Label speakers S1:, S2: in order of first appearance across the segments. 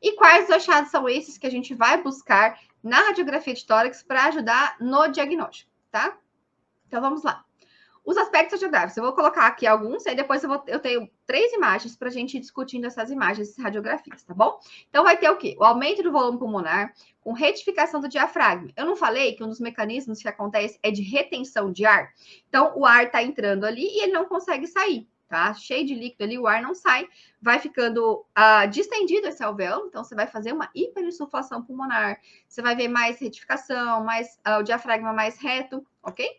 S1: E quais achados são esses que a gente vai buscar na radiografia de tórax para ajudar no diagnóstico, tá? Então, vamos lá. Os aspectos radiográficos, eu vou colocar aqui alguns, aí depois eu tenho 3 imagens para a gente ir discutindo essas imagens, essas radiografias, tá bom? Então, vai ter o quê? O aumento do volume pulmonar com retificação do diafragma. Eu não falei que um dos mecanismos que acontece é de retenção de ar? Então, o ar está entrando ali e ele não consegue sair, tá? Cheio de líquido ali, o ar não sai, vai ficando distendido esse alvéolo, então você vai fazer uma hiperinsuflação pulmonar, você vai ver mais retificação, mais o diafragma mais reto, ok?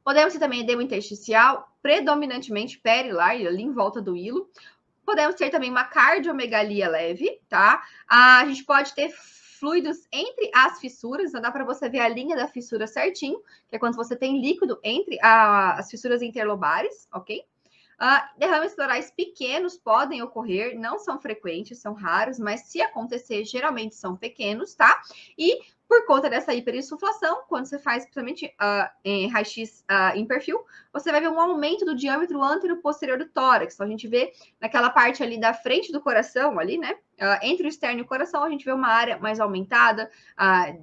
S1: Podemos ter também edema intersticial, predominantemente perilar, ali em volta do hilo. Podemos ter também uma cardiomegalia leve, tá? A gente pode ter fluidos entre as fissuras, então dá para você ver a linha da fissura certinho, que é quando você tem líquido entre as fissuras interlobares, ok? Derrames pleurais pequenos podem ocorrer, não são frequentes, são raros, mas se acontecer, geralmente são pequenos, tá? E por conta dessa hiperinsuflação, quando você faz, principalmente em raio-x em perfil, você vai ver um aumento do diâmetro antero-posterior do tórax. Então, a gente vê naquela parte ali da frente do coração, ali, né? Entre o externo e o coração, a gente vê uma área mais aumentada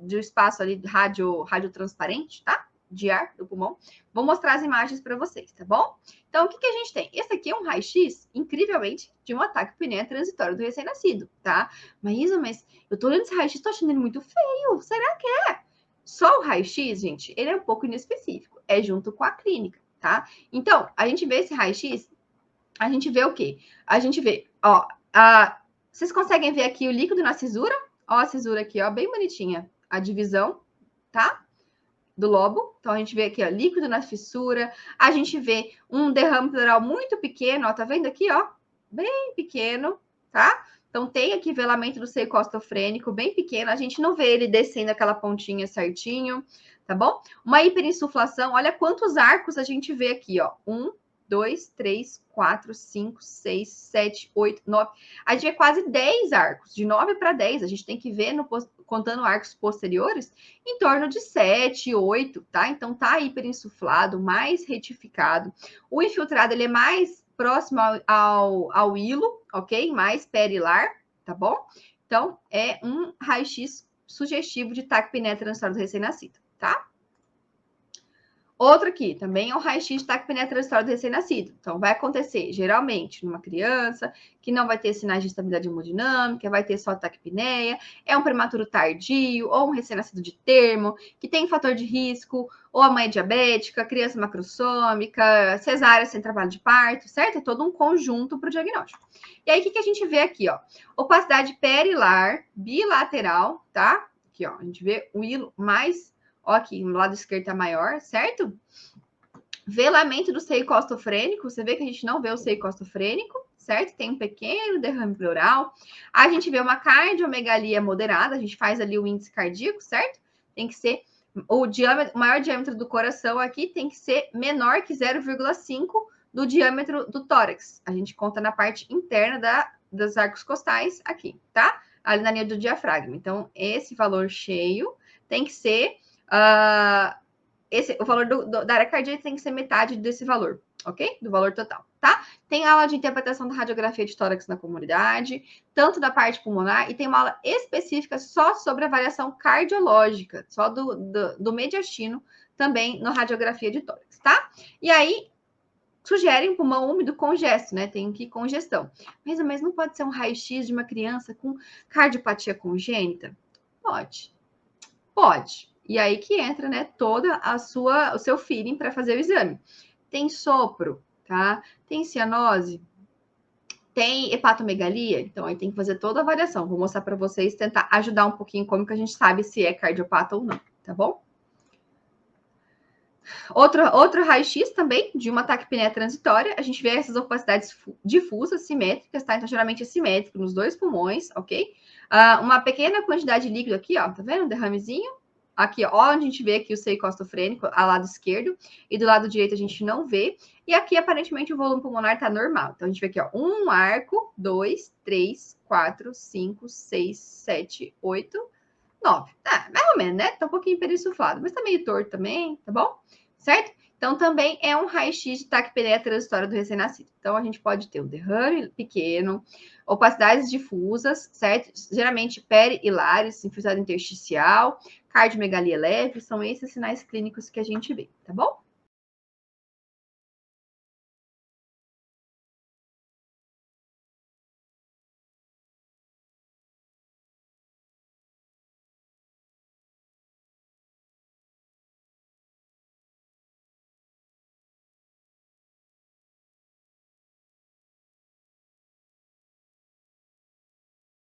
S1: do espaço ali radiotransparente, tá? De ar do pulmão. Vou mostrar as imagens para vocês, tá bom? Então, o que a gente tem? Esse aqui é um raio-x, incrivelmente, de um ataque apneia transitório do recém-nascido, tá? Mas eu tô olhando esse raio-x, tô achando ele muito feio. Será que é? Só o raio-x, gente, ele é um pouco inespecífico. É junto com a clínica, tá? Então, a gente vê esse raio-x, a gente vê o quê? A gente vê, ó, vocês conseguem ver aqui o líquido na cisura? Ó, a cisura aqui, ó, bem bonitinha. A divisão, tá? Do lobo. Então, a gente vê aqui, ó, líquido na fissura. A gente vê um derrame pleural muito pequeno, ó, tá vendo aqui, ó? Bem pequeno, tá? Então, tem aqui velamento do seio costofrênico bem pequeno. A gente não vê ele descendo aquela pontinha certinho, tá bom? Uma hiperinsuflação, olha quantos arcos a gente vê aqui, ó. 1, 2, 3, 4, 5, 6, 7, 8, 9. A gente vê quase 10 arcos, de 9 para 10. A gente tem que ver, contando arcos posteriores, em torno de 7, 8, tá? Então, tá hiperinsuflado, mais retificado. O infiltrado, ele é mais próximo ao hilo, ok? Mais perilar, tá bom? Então, é um raio-x sugestivo de taquipneia transitória do recém-nascido, tá? Outro aqui, também é um raio-x de taquipneia transitória do recém-nascido. Então, vai acontecer, geralmente, numa criança que não vai ter sinais de estabilidade hemodinâmica, vai ter só taquipneia, é um prematuro tardio, ou um recém-nascido de termo, que tem fator de risco, ou a mãe é diabética, criança macrossômica, cesárea sem trabalho de parto, certo? É todo um conjunto para o diagnóstico. E aí, o que a gente vê aqui, ó? Opacidade perilar, bilateral, tá? Aqui, ó, a gente vê o hilo mais... Ó, aqui, no lado esquerdo tá maior, certo? Velamento do seio costofrênico. Você vê que a gente não vê o seio costofrênico, certo? Tem um pequeno derrame pleural. A gente vê uma cardiomegalia moderada. A gente faz ali o índice cardíaco, certo? Tem que ser... O maior diâmetro do coração aqui tem que ser menor que 0,5 do diâmetro do tórax. A gente conta na parte interna dos arcos costais aqui, tá? Ali na linha do diafragma. Então, esse valor cheio tem que ser... o valor da área cardíaca tem que ser metade desse valor, ok? Do valor total, tá? Tem aula de interpretação da radiografia de tórax na comunidade, tanto da parte pulmonar, e tem uma aula específica só sobre a variação cardiológica, só do mediastino, também na radiografia de tórax, tá? E aí, sugerem pulmão úmido congesto, né? Tem que congestão. Mas não pode ser um raio-x de uma criança com cardiopatia congênita? Pode. Pode. E aí que entra, né, toda o seu feeling para fazer o exame. Tem sopro, tá? Tem cianose, tem hepatomegalia, então aí tem que fazer toda a avaliação. Vou mostrar para vocês, tentar ajudar um pouquinho como que a gente sabe se é cardiopata ou não, tá bom? Outro raio-x também, de uma taquipneia transitória, a gente vê essas opacidades difusas, simétricas, tá? Então, geralmente é simétrico nos dois pulmões, ok? Uma pequena quantidade de líquido aqui, ó, tá vendo? Um derramezinho. Aqui, ó, onde a gente vê aqui o seio costofrênico, ao lado esquerdo, e do lado direito a gente não vê. E aqui, aparentemente, o volume pulmonar tá normal. Então, a gente vê aqui, ó, um arco, 2, 3, 4, 5, 6, 7, 8, 9. Mais ou menos, né? Tá um pouquinho perinsuflado, mas tá meio torto também, tá bom? Certo? Então, também é um raio-x de taquipeneia transitória do recém-nascido. Então, a gente pode ter o derrame pequeno, opacidades difusas, certo? Geralmente peri-hilares, infiltrado intersticial, cardiomegalia leve, são esses sinais clínicos que a gente vê, tá bom?